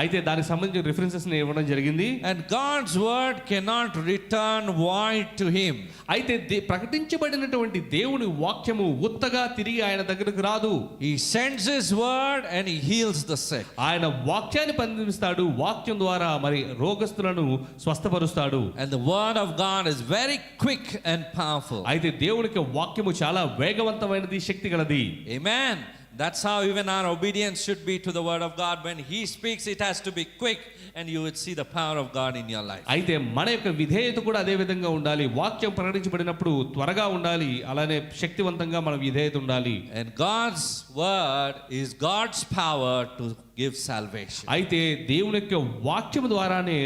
అయితే దానికి సంబంధించిన రిఫరెన్సెస్ ని ఇవ్వడం జరిగింది. And God's word cannot return void to him. అయితే ప్రకటించబడినటువంటి దేవుని వాక్యము ఉత్తగా తిరిగి ఆయన దగ్గరకు రాదు. He sends his word and he heals the sick. ఆయన వాక్యాన్ని పంపిస్తాడు, వాక్యం ద్వారా మరి రోగస్తులను స్వస్థపరుస్తాడు. And the word of God is very quick and powerful. అయితే దేవునికి వాక్యము చాలా వేగవంతమైనది, శక్తి గలది. Amen. That's how even our obedience should be to the word of God. When he speaks, it has to be quick, and you would see the power of God in your life. అయితే మన యొక్క విధేయత కూడా అదే విధంగా ఉండాలి. వాక్యం ప్రకటించబడినప్పుడు త్వరగా ఉండాలి, అలానే శక్తివంతంగా మన విధేయత ఉండాలి. And God's word is God's power to give salvation. అయితే దేవుని యొక్క వాక్యం ద్వారానే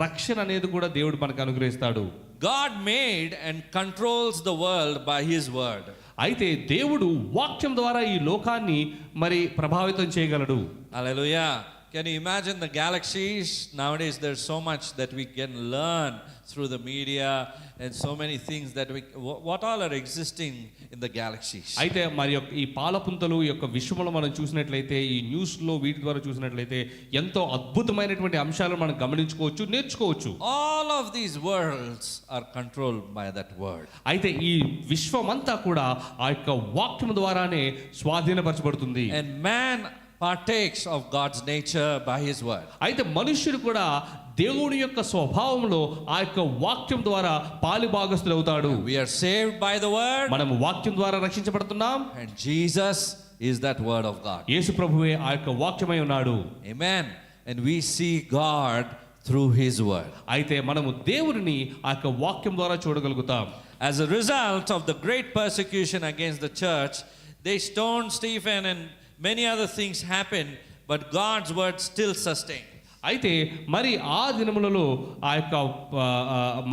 రక్షణ అనేది కూడా దేవుడు మనకు అనుగ్రహిస్తాడు. God made and controls the world by his word. అయితే దేవుడు వాక్యం ద్వారా ఈ లోకాన్ని మరి ప్రభావితం చేయగలడు. Hallelujah. Can you imagine the galaxies? Nowadays there's so much that we can learn through the media and so many things that what all are existing in the galaxies. అయితే మరి ఈ పాలపుంతలు యొక్క విశ్వంలో మనం చూసినట్లయితే, ఈ న్యూస్ లో వీటి ద్వారా చూసినట్లయితే ఎంతో అద్భుతమైనటువంటి అంశాలను మనం గమనించుకోవచ్చు, నేర్చుకోవచ్చు. All of these worlds are controlled by that word. అయితే ఈ విశ్వమంతా కూడా ఆ యొక్క వాక్యం ద్వారానే స్వాధీనపరచబడుతుంది. And man partakes of God's nature by his word. అయితే మనుష్యుడు కూడా దేవుని యొక్క స్వభావంలో ఆ యొక్క వాక్యం ద్వారా పాలిభాగస్తులు అవుతాడు. We are saved by the word. మనం వాక్యం ద్వారా రక్షించబడుతున్నాం. And Jesus is that word of God. యేసు ప్రభువే ఆ యొక్క వాక్యమై ఉన్నాడు. Amen. And we see God through his word. అయితే మనము దేవుని ఆ యొక్క వాక్యం ద్వారా చూడగలుగుతాం. As a result of the great persecution against the church, they stoned Stephen and many other things happened, but God's word still sustained. అయితే మరి ఆ దినములలో ఆ యొక్క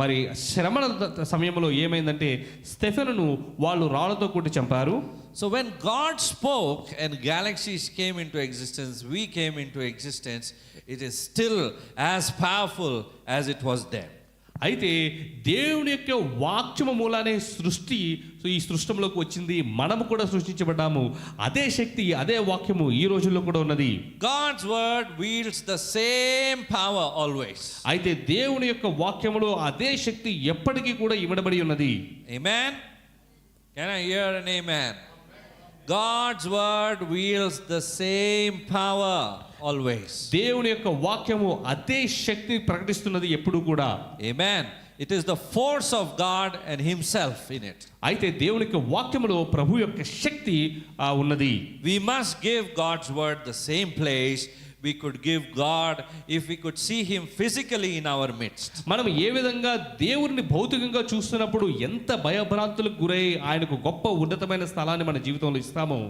మరి శ్రమల సమయంలో ఏమైందంటే స్టెఫెనును వాళ్ళు రాళ్లతో కొట్టి చంపారు. So when God spoke and galaxies came into existence, we came into existence, it is still as powerful as it was then. అయితే దేవుని యొక్క వాక్యము మూలానే ఈ సృష్టిలోకి వచ్చింది, మనము కూడా సృష్టించబడ్డాము. అదే శక్తి, అదే వాక్యము ఈ రోజుల్లో కూడా ఉన్నది. God's word wields the same power always. అయితే దేవుని యొక్క వాక్యములో అదే శక్తి ఎప్పటికీ కూడా ఇవ్వబడి ఉన్నది. Amen. Can I hear an amen? God's word wields the same power always. దేవుని యొక్క వాక్యము అదే శక్తి ప్రకటిస్తున్నది ఎప్పుడు కూడా. Amen. It is the force of God and himself in it. అయితే దేవుని యొక్క వాక్యములో ప్రభు యొక్క శక్తి ఉన్నది. We must give God's word the same place we could give God if we could see him physically in our midst. మనం ఏ విధంగా దేవుని భౌతికంగా చూస్తున్నప్పుడు ఎంత భయభ్రాంతులకు గురై ఆయనకు గొప్ప ఉన్నతమైన స్థలాన్ని మన జీవితంలో ఇస్తామో,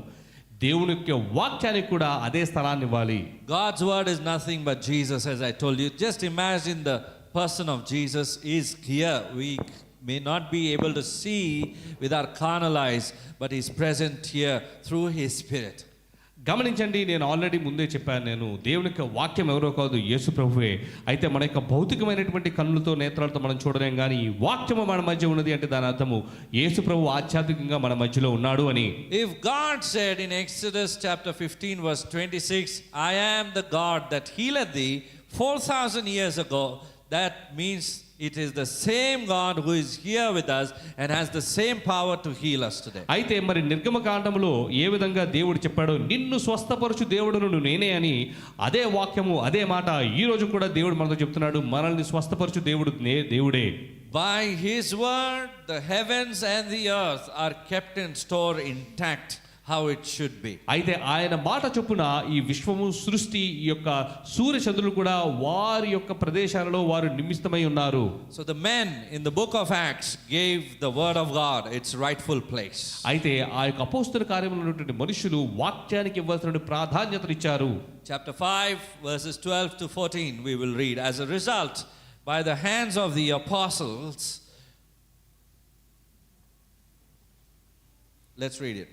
దేవుని యొక్క వాక్యానికి కూడా అదే స్థలాన్ని ఇవ్వాలి. God's word is nothing but Jesus, as I told you. Just imagine the person of Jesus is here. We may not be able to see with our carnal eyes, but he's present here through his spirit. గమనించండి, నేను already ముందే చెప్పాను, నేను దేవుని యొక్క వాక్యం ఎవరో కాదు, యేసు ప్రభువే. అయితే మన యొక్క భౌతికమైనటువంటి కన్నులతో నేత్రాలతో మనం చూడలేం, కానీ ఈ వాక్యము మన మధ్య ఉన్నది అంటే దాని అర్థము యేసు ప్రభు ఆధ్యాత్మికంగా మన మధ్యలో ఉన్నాడు అని. If God said in Exodus chapter 15 verse 26, I am the God that healed thee 4,000 years ago, that means it is the same God who is here with us and has the same power to heal us today. అయితే మరి నిర్గమకాండములో ఏ విధంగా దేవుడు చెప్పాడో, నిన్ను స్వస్థపరచు దేవుడును నేనే అని, అదే వాక్యము అదే మాట ఈ రోజు కూడా దేవుడు మనతో చెప్తున్నాడు. మనల్ని స్వస్థపరచు దేవుడు దేవుడే. By his word the heavens and the earth are kept in store intact, how it should be. అయితే ఆయన మాట చొప్పున ఈ విశ్వము, సృష్టి, ఈ యొక్క సూర్య చంద్రులు కూడా వారి యొక్క ప్రదేశాలలో వారు నిమిత్తమై ఉన్నారు. So the men in the book of Acts gave the word of God its rightful place. అయితే ఆ యొక్క అపోస్తల కార్యములో ఉన్నటువంటి మనుషులు వాక్యానికి ఇవ్వాల్సిన ప్రాధాన్యతను ఇచ్చారు. Chapter 5 verses 12 to 14 we will read. As a result, by the hands of the apostles, let's read it.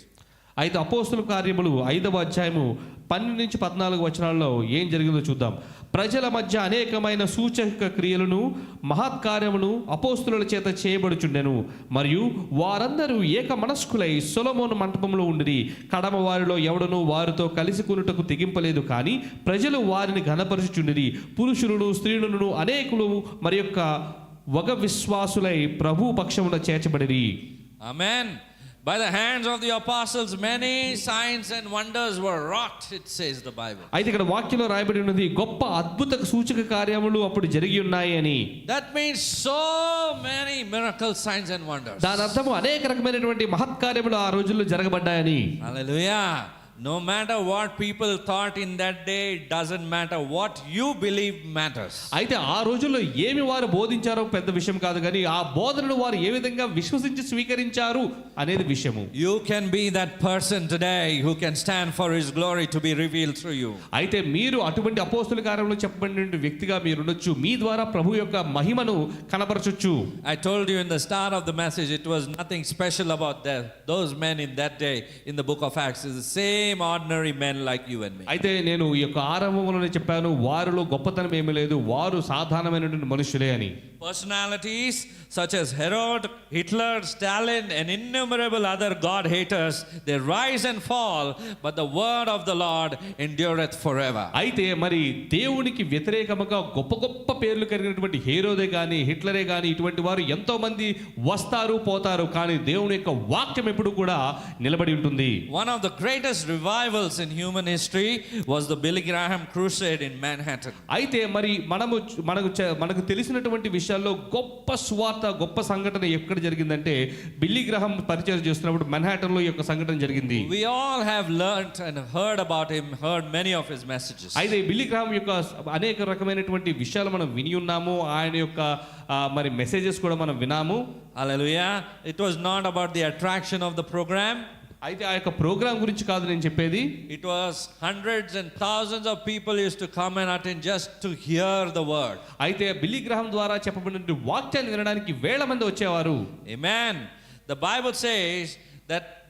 అయితే అపోస్తల కార్యములు 5వ అధ్యాయము 12 నుంచి 14 వచనాల్లో ఏం జరిగిందో చూద్దాం. ప్రజల మధ్య అనేకమైన సూచక క్రియలను మహత్కార్యమును అపోస్తుల చేత చేయబడుచుండెను. మరియు వారందరూ ఏక మనస్కులై సొలొమోను మంటపంలో ఉండిరి. కడమ వారిలో ఎవడనూ వారితో కలిసి కొనుటకు తెగింపలేదు, కానీ ప్రజలు వారిని ఘనపరచుచుండిరి. పురుషులను స్త్రీలను అనేకులు మరి యొక్క వగ విశ్వాసులై ప్రభు పక్షమున చేర్చబడిరి. Amen. By the hands of the apostles, many signs and wonders were wrought, it says the Bible. అయితే ఇక్కడ వాక్యంలో రాయబడి ఉన్నది గొప్ప అద్భుత సూచక కార్యములు అప్పుడు జరిగి ఉన్నాయి అని. That means so many miracles, signs and wonders. దాని అర్థము అనేక రకమైనటువంటి మహత్కార్యములు ఆ రోజుల్లో జరగబడ్డాయని. Hallelujah. No matter what people thought in that day, it doesn't matter. What you believe matters. అయితే ఆ రోజుల్లో ఏమి వారు బోధించారో పెద్ద విషయం కాదు, కానీ ఆ బోధనను వారు ఏ విధంగా విశ్వసించి స్వీకరించారు అనేది విషయము. You can be that person today who can stand for his glory to be revealed through you. అయితే మీరు అటువంటి అపోస్తుల కార్యంలో చెప్పబడిన వ్యక్తిగా మీరు ఉండొచ్చు. మీ ద్వారా ప్రభు యొక్క మహిమను కనపరచొచ్చు. I told you in the start of the message, it was nothing special about those men in that day in the book of Acts. It's the same ordinary men like you and me. అయితే నేను ఈ యొక్క ఆరంభంలోనే చెప్పాను, వారిలో గొప్పతనం ఏమీ లేదు, వారు సాధారణమైనటువంటి మనుషులే అని. Personalities such as Herod, Hitler, Stalin, and innumerable other God haters, they rise and fall, but the word of the Lord endureth forever. అయితే మరి దేవునికి వ్యతిరేకముగా గొప్ప గొప్ప పేర్లు కలిగినటువంటి హేరోదే కానీ హిట్లరే కానీ ఇటువంటి వారు ఎంతో మంది వస్తారు పోతారు, కానీ దేవుని యొక్క వాక్యం ఎప్పుడు కూడా నిలబడి ఉంటుంది. One of the greatest revivals in human history was the Billy Graham crusade in Manhattan. అయితే మరి మనకు తెలిసినటువంటి విషయాల్లో గొప్ప సువార్త గొప్ప సంఘటన ఎక్కడ జరిగిందంటే బిల్లీ గ్రహాం పరిచయం చేస్తున్నప్పుడు మన్హాటన్ లో ఈ యొక్క సంఘటన జరిగింది. We all have learned and heard about him, heard many of his messages. అయితే బిల్లీ గ్రహాం యొక్క అనేక రకమైనటువంటి విషయాలు మనం విని ఉన్నాము, ఆయన యొక్క మరి మెసేజెస్ కూడా మనం వినాము. Hallelujah. It was not about the attraction of the program. అయితే ఆ యొక్క ప్రోగ్రామ్ గురించి కాదు నేను చెప్పేది. It was hundreds and thousands of people used to come and attend just to hear the word. అయితే బిల్లీ గ్రహాం ద్వారా చెప్పబడిన వాక్యాన్ని వినడానికి వేల మంది వచ్చేవారు. Amen. The Bible says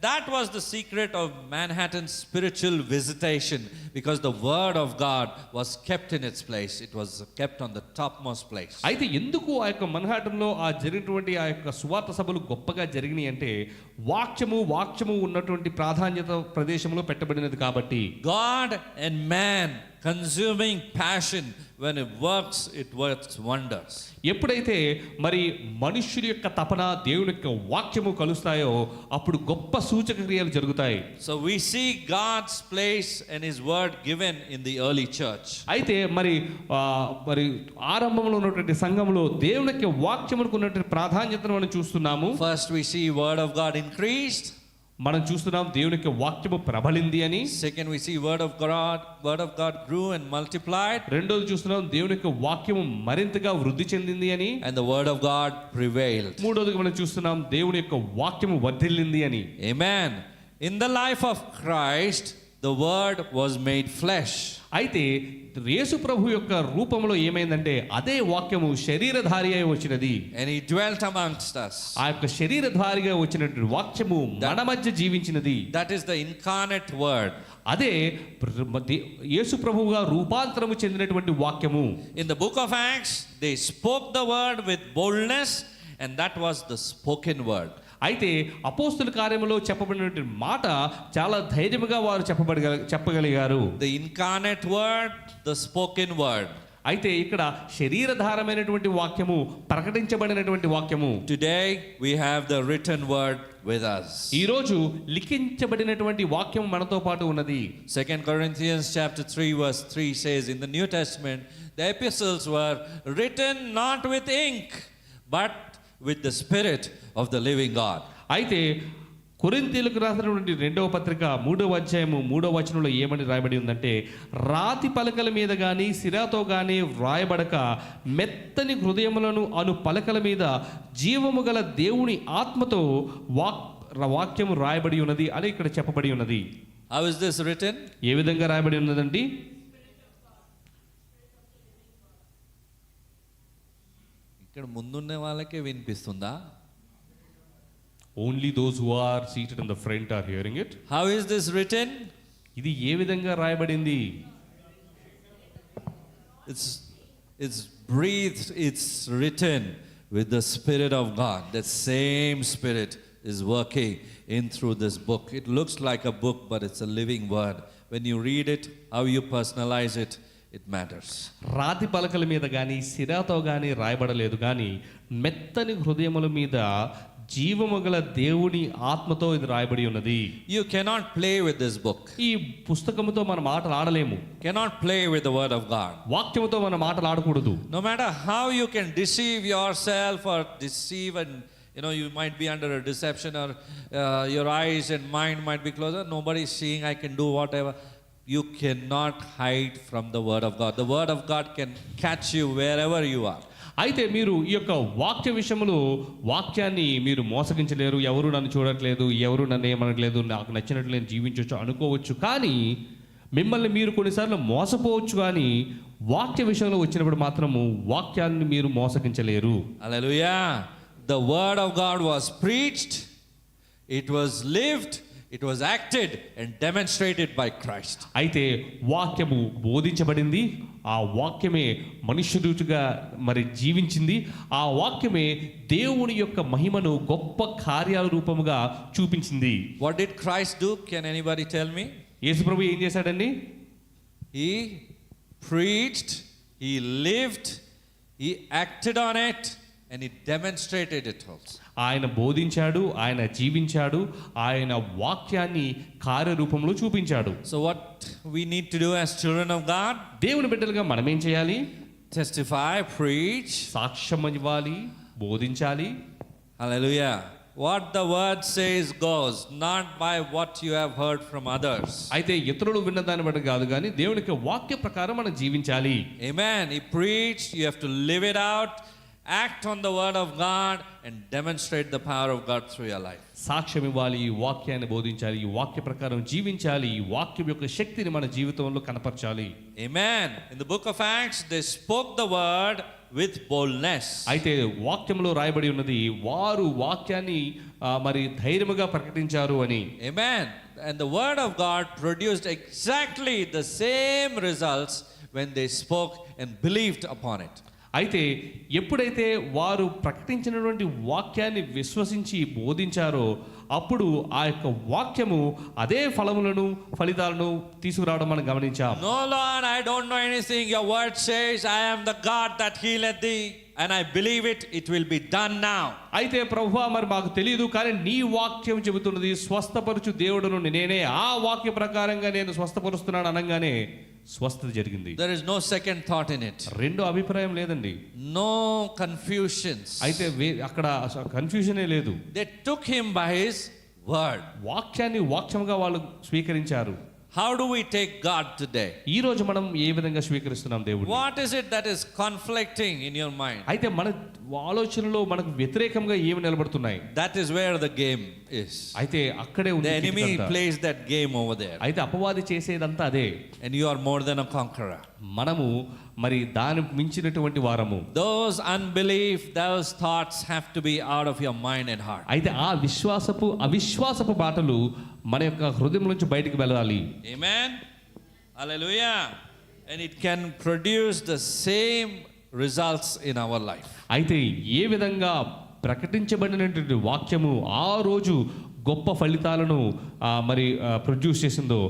that was the secret of Manhattan's spiritual visitation, because the word of God was kept in its place. It was kept on the topmost place. అయితే ఎందుకు ఆ యొక్క మన్హాటన్ లో ఆ జరిగినటువంటి ఆ యొక్క సువార్త సభలు గొప్పగా జరిగినాయి అంటే వాక్యము ఉన్నటువంటి ప్రాధాన్యత ప్రదేశంలో పెట్టబడినది కాబట్టి. God and man consuming passion, when it works wonders. ఎప్పుడైతే మరి మనుష్యుల యొక్క తపన దేవుని యొక్క వాక్యము కలుస్తాయో అప్పుడు గొప్ప సూచక క్రియలు జరుగుతాయి. So we see God's place and his word given in the early church. అయితే మరి ఆరంభంలో ఉన్నటువంటి సంఘంలో దేవుని యొక్క వాక్యమునకు ఉన్నటువంటి ప్రాధాన్యతను మనం చూస్తున్నాము. First we see word of God increased. మనం చూస్తున్నాం దేవుని యొక్క వాక్యము ప్రబలింది అని. Second we see word of God grew and multiplied. రెండోది చూస్తున్నాం దేవుని యొక్క వాక్యము మరింతగా వృద్ధి చెందింది అని. And the word of God prevailed. మూడోదిగా మనం చూస్తున్నాం దేవుని యొక్క వాక్యము వర్ధిల్లింది అని. Amen. In the life of Christ, the word was made flesh. అయితే యేసు ప్రభు యొక్క రూపంలో ఏమైందంటే అదే వాక్యము శరీరధారి అయి వచ్చినది. And he dwelt amongst us. ఆ యొక్క శరీరధారిగా వచ్చినటువంటి వాక్యము మన మధ్య జీవించినది. That is the incarnate word. అదే యేసు ప్రభువుగా రూపాంతరము చెందినటువంటి వాక్యము. In the book of Acts, they spoke the word with boldness, and that was the spoken word. అయితే అపోస్తుల కార్యములో చెప్పబడినటువంటి మాట చాలా ధైర్యముగా వారు చెప్పగలిగారు. The incarnate word, the spoken word. అయితే ఇక్కడ శరీరధారమైనటువంటి వాక్యము ప్రకటించబడినటువంటి వాక్యము. Today we have the written word with us. ఈ రోజు లిఖించబడినటువంటి వాక్యం మనతో పాటు ఉన్నది. 2 Corinthians chapter 3 verse 3 says, in the New Testament the epistles were written not with ink but with the spirit of the living God. అయితే కొరింథీయులకు రాసినటువంటి 2వ పత్రిక 3వ అధ్యాయము 3వ వచనంలో ఏమని రాయబడి ఉందంటే, రాతి పలకల మీద గాని సిరాతో గాని వ్రాయబడక మెత్తని హృదయములను అను పలకల మీద జీవము గల దేవుని ఆత్మతో వాక్యము రాయబడి ఉన్నది అని ఇక్కడ చెప్పబడి ఉన్నది. How is this written? ఏ విధంగా రాయబడి ఉన్నదండి? ఇక్కడ ముందున్న వాళ్ళకే వినిపిస్తుందా? Only those who are seated in the front are hearing it. How is this written? ఇది ఏ విధంగా రాయబడింది? It's breathed, it's written with the Spirit of God. That same Spirit is working in through this book. It looks like a book, but it's a living word. When you read it, how you personalize it, it matters. రాతి పలకల మీద కానీ సిరాతో కానీ రాయబడలేదు, కానీ మెత్తని హృదయముల మీద జీవము గల దేవుని ఆత్మతో ఇది రాయబడి ఉన్నది. You cannot play with this book. ఈ పుస్తకముతో మనం ఆటలు ఆడలేము. Cannot play with the word of God. వాక్యముతో మనం ఆటలు ఆడకూడదు. No matter how you can deceive yourself or deceive, and you might be under a deception, or your eyes and mind might be closed. Nobody is seeing. I can do whatever. You cannot hide from the word of God. The word of God can catch you wherever you are. అయితే మీరు ఈ యొక్క వాక్య విషయంలో వాక్యాన్ని మీరు మోసగించలేరు. ఎవరు నన్ను చూడట్లేదు, ఎవరు నన్ను ఏమనట్లేదు, నాకు నచ్చినట్లు నేను జీవించవచ్చు అనుకోవచ్చు, కానీ మిమ్మల్ని మీరు కొన్నిసార్లు మోసపోవచ్చు, కానీ వాక్య విషయంలో వచ్చినప్పుడు మాత్రము వాక్యాన్ని మీరు మోసగించలేరు. Hallelujah. The word of God was preached, it was lived, it was acted and demonstrated by Christ. అయితే వాక్యము బోధించబడింది, ఆ వాక్యమే మనుష్య రుచిగా మరి జీవించింది, ఆ వాక్యమే దేవుని యొక్క మహిమను గొప్ప కార్యాల రూపముగా చూపించింది. What did Christ do? Can anybody tell me? యేసు ప్రభు ఏం చేశాడండి? He preached, he lived, he acted on it, and he demonstrated it also. ఆయన బోధించాడు, ఆయన జీవించాడు, ఆయన వాక్యాన్ని కార్యరూపంలో చూపించాడు. So what we need to do as children of God? దేవుని బిడ్డలుగా మనం ఏం చేయాలి? Testify, preach. సాక్ష్యం ఇవ్వాలి, బోధించాలి. Hallelujah. What the word says goes, not by what you have heard from others. అయితే ఇతరులు విన్న దాన్ని బట్టి కాదు, కానీ దేవునికి వాక్య ప్రకారం మనం జీవించాలి. Amen. He preached, you have to live it out, act on the word of God and demonstrate the power of God through your life. సాక్ష్యం ఇవ్వాలి, ఈ వాక్యాన్ని బోధించాలి, ఈ వాక్య ప్రకారం జీవించాలి, ఈ వాక్యం యొక్క శక్తిని మన జీవితంలో కనపరచాలి. Amen. In the book of Acts, they spoke the word with boldness. అయితే వాక్యంలో రాయబడి ఉన్నది, వారు వాక్యాన్ని మరి ధైర్యముగా ప్రకటించారు అని. Amen. And the word of God produced exactly the same results when they spoke and believed upon it. అయితే ఎప్పుడైతే వారు ప్రకటించినటువంటి వాక్యాన్ని విశ్వసించి బోధించారో అప్పుడు ఆ యొక్క వాక్యము అదే ఫలితాలను తీసుకురావడం మనం గమనించాం. No Lord, I don't know anything. Your word says I am the God that healeth thee, and I believe it. It will be done now. అయితే ప్రభువా, మరి మాకు తెలియదు, కానీ నీ వాక్యం చెబుతున్నది స్వస్థపరచు దేవుడును నేనే, ఆ వాక్య ప్రకారంగా నేను స్వస్థపరుస్తున్నాను అనగానే స్వస్థత జరిగింది. There is no second thought in it. రెండో అభిప్రాయం లేదండి. No confusions. అయితే అక్కడ కన్ఫ్యూజనే లేదు. They took him by his word. వాక్యాన్ని వాక్యంగా వాళ్ళు స్వీకరించారు. How do we take God today? ఈ రోజు మనం ఏ విధంగా స్వీకరిస్తున్నాం దేవుడిని? What is it that is conflicting in your mind? అయితే మన ఆలోచనలో మనకు వ్యతిరేకంగా ఏమి నిలబడుతున్నాయి? That is where the game is. అయితే అక్కడే ఉంది. The enemy plays that game over there. అయితే అపవాది చేసేదంతా అదే. And you are more than a conqueror. మనము మరి దాని మించినటువంటి వారము. Those unbelief, those thoughts have to be out of your mind and heart. అయితే ఆ అవిశ్వాసపు బాటలు మన యొక్క హృదయం నుంచి బయటికి వెళ్ళాలి. Amen. Hallelujah. And it can produce the same results in our life. అయితే ఏ విధంగా ప్రకటించబడినటువంటి వాక్యము ఆ రోజు గొప్ప ఫలితాలను మరి ప్రొడ్యూస్ చేసిందో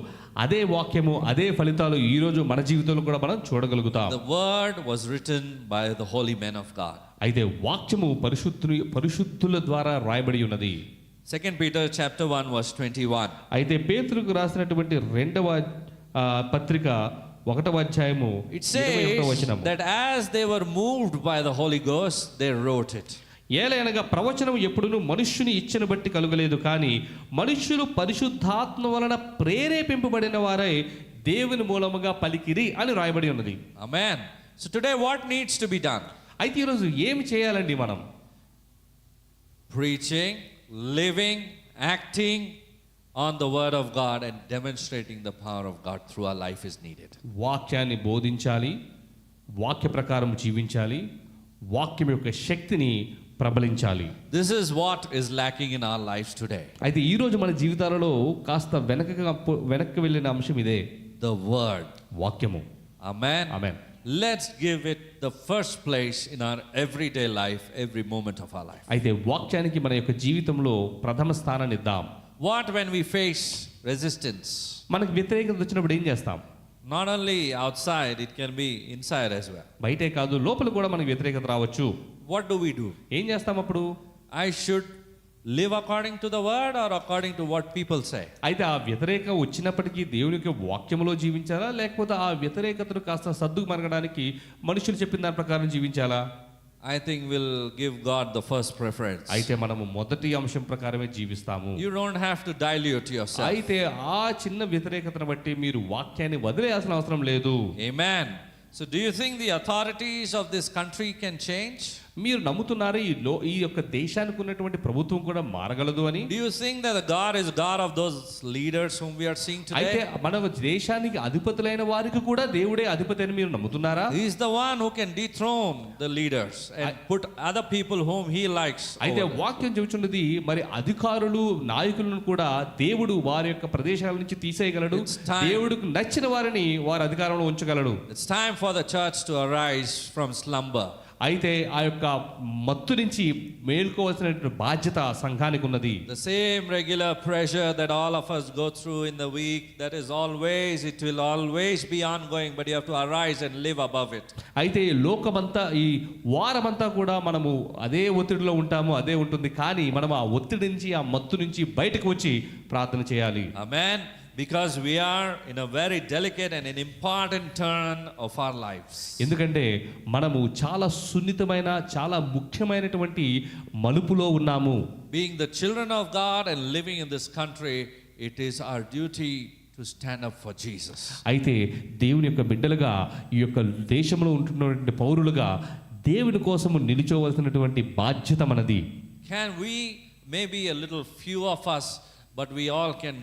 అదే వాక్యము అదే ఫలితాలు ఈ రోజు మన జీవితంలో కూడా మనం చూడగలుగుతాం. The word was written by the holy men of God. అయితే వాక్యము పరిశుద్ధుల ద్వారా రాయబడి ఉన్నది. 2 Peter chapter 1 verse 21. అయితే పేతురుకు రాసినటువంటి 2వ పత్రిక 1వ అధ్యాయము It says that as they were moved by the Holy Ghost, they wrote it. ఏలయనగా ప్రవచనం ఎప్పుడును మనుష్యుని ఇచ్చను బట్టి కలుగలేదు, కానీ మనుష్యులు పరిశుద్ధాత్మ వలన ప్రేరేపింపబడిన వారై దేవుని మూలముగా పలికిరి అని రాయబడి ఉన్నది. Amen. So today what needs to be done? అయితే ఈరోజు ఏమి చేయాలండి మనం? Preaching, living, acting on the word of God and demonstrating the power of God through our life is needed. వాక్యాన్ని బోధించాలి, వాక్య ప్రకారం జీవించాలి, వాక్యం యొక్క శక్తిని ప్రబలించాలి. This is what is lacking in our lives today. అయితే ఈ రోజు మన జీవితాలలో కాస్త వెనక్కి వెళ్ళిన అంశం ఇదే, The word. వాక్యము. Amen. Amen. Let's give it the first place in our everyday life, every moment of our life. అయితే వాక్యానికి మన యొక్క జీవితంలో ప్రథమ స్థానాన్ని ఇద్దాం. What when we face resistance? మనకు వ్యతిరేకత వచ్చినప్పుడు ఏం చేస్తాం? Not only outside, it can be inside as well. బయటే కాదు, లోపల కూడా మనకు వ్యతిరేకత రావచ్చు. What do we do? ఏం చేస్తాం అప్పుడు? I should live according to the word or according to what people say? అయితే ఆ వ్యతిరేక వచ్చినప్పటికీ దేవునికి వాక్యములో జీవించాలా, లేకపోతే ఆ వ్యతిరేకతను కాస్త సర్దుకు మరగడానికి మనుషులు చెప్పిన దాని ప్రకారం జీవించాలా? I think we'll give God the first preference. అయితే మనము మొదటి అంశం ప్రకారమే జీవిస్తాము. You don't have to dilute yourself. అయితే ఆ చిన్న వ్యతిరేకతను బట్టి మీరు వాక్యాన్ని వదిలేయాల్సిన అవసరం లేదు. Amen. So do you think the authorities of this country can change? మీరు నమ్ముతున్నారు ఈ యొక్క దేశానికి ఉన్నటువంటి ప్రభుత్వం కూడా మారగలదు అని? Do you think that the God is God of those leaders whom we are seeing అయితే today? మన దేశానికి అధిపతులైన వారికి కూడా దేవుడే అధిపతి అని మీరు నమ్ముతున్నారా? He is the one who can dethrone the leaders and put other people whom he likes. అయితే over them. వాక్యం చెబుతున్నది మరి అధికారులు నాయకులను కూడా దేవుడు వారి యొక్క ప్రదేశాల నుంచి తీసేయగలడు. It's time. దేవుడికి నచ్చిన వారిని వారి అధికారంలో ఉంచగలడు. It's time for the church to arise from slumber. అయితే ఆ యొక్క మత్తు నుంచి మేల్కోవాల్సిన బాధ్యత సంఘానికి ఉన్నది. The same regular pressure that all of us go through in the week, it will always be ongoing, but you have to arise and live above it. అయితే లోకమంతా ఈ వారమంతా కూడా మనము అదే ఒత్తిడిలో ఉంటాము, అదే ఉంటుంది. కానీ మనం ఆ ఒత్తిడి నుంచి ఆ మత్తు నుంచి బయటకు వచ్చి ప్రార్థన చేయాలి. Amen. Because we are in a very delicate and an important turn of our lives. ఎందుకంటే మనము చాలా సున్నితమైన చాలా ముఖ్యమైనటువంటి మలుపులో ఉన్నాము. Being the children of God and living in this country, it is our duty to stand up for Jesus. అయితే దేవుని యొక్క బిడ్డలుగా ఈ యొక్క దేశంలో ఉంటున్నటువంటి పౌరులుగా దేవుని కోసము నిలుచోవలసినటువంటి బాధ్యత మనది. Can we, maybe a little few of us, but we all can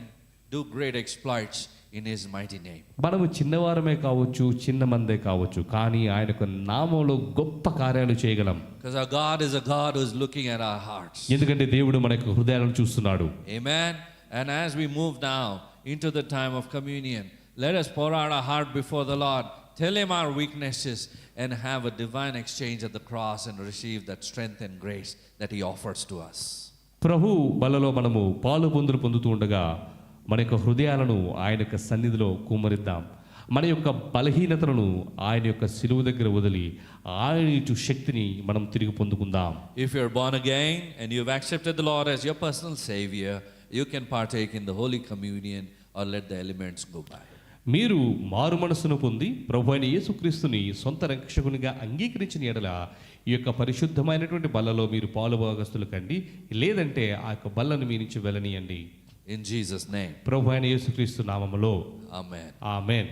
do great exploits in his mighty name. మనము చిన్నవారమే కావచ్చు, చిన్న మందే కావచ్చు, కానీ ఆయన యొక్క నామంలో గొప్ప కార్యాలు చేయగలం. Because our God is a God who is looking at our hearts. ఎందుకంటే దేవుడు మన యొక్క హృదయాలను చూస్తున్నాడు. Amen. And as we move now into the time of communion, let us pour out our heart before the Lord, tell him our weaknesses, and have a divine exchange at the cross and receive that strength and grace that he offers to us. ప్రభు బలలో మనము పాలు పొందుతూ ఉండగా మన యొక్క హృదయాలను ఆయన యొక్క సన్నిధిలో కుమ్మరిద్దాం. మన యొక్క బలహీనతలను ఆయన యొక్క శిలువ దగ్గర వదిలి ఆయన ఇచ్చు శక్తిని మనం తిరిగి పొందుకుందాం. If you're born again and you've accepted the Lord as your personal savior, you can partake in the Holy Communion or let the elements go by. మీరు మారు మనస్సును పొంది ప్రభు అయిన యేసుక్రీస్తుని సొంత రక్షకునిగా అంగీకరించిన ఎడల ఈ యొక్క పరిశుద్ధమైనటువంటి బల్లలో మీరు పాలుభాగస్తులు కండి, లేదంటే ఆ యొక్క బల్లను మీ నుంచి వెళ్ళనీయండి. In Jesus' name. ప్రభు అయిన యేసుక్రీస్తు నామములో Amen. ఆమేన్.